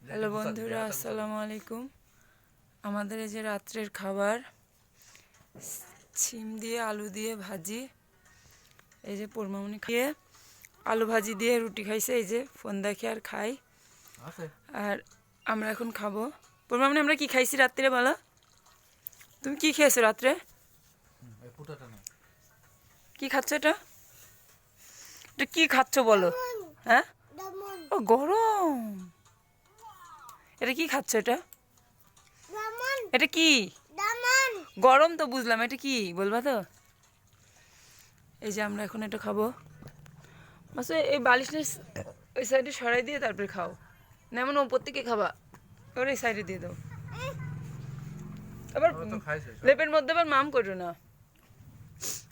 Hello বন্ধুরা, আসসালামু আলাইকুম। আমাদের এই যে রাত্রের খাবার, শিম দিয়ে আলু দিয়ে ভাজি। এই যে পরমামনি খেয়ে আলু ভাজি দিয়ে রুটি খাইছে। এই যে ফোন দেখে আর খাই। আর আমরা এখন খাবো। পরমামনি, আমরা কি খাইছি রাত্রে বলো? তুমি কি খেয়েছো রাত্রে? কি খাচ্ছ এটা? এটা কি খাচ্ছ বলো? হ্যাঁ, ও গরম। এটা কি খাচ্ছ? এটা এটা কি? গরম তো বুঝলাম, এটা কি বলবা তো? এই যে আমরা এখন এটা খাবো। মাসে এই বালিশটা ওই সাইডে সরাই দিয়ে তারপরে খাও না, এমন ওপর থেকে খাবা। ওর এই সাইডে দিয়ে দাও। আবার লেপের মধ্যে আবার মাম করো না,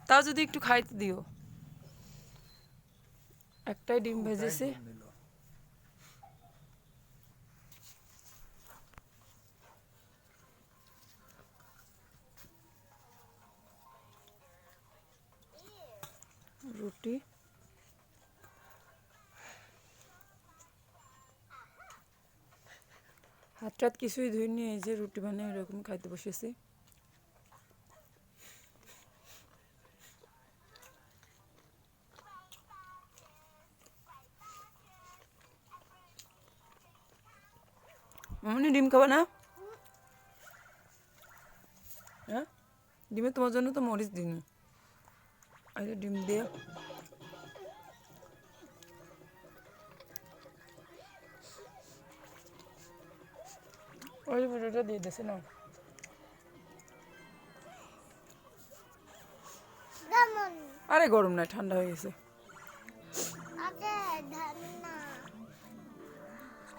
তাও যদি একটু খাইতে দিও। একটাই ডিম ভেজেছে। রুটি, হাত টাত কিছুই ধুইনি। এই যে রুটি বানিয়ে এরকম খাইতে বসেছি। মামনি, ডিম খাবা না? হ্যাঁ, ডিমে তোমার জন্য তো মরিচ দিইনি। আর ডিম দিয়ে ওই ভিডিওটা দিয়ে দিয়েছে না। আরে গরম না, ঠান্ডা হয়ে গেছে।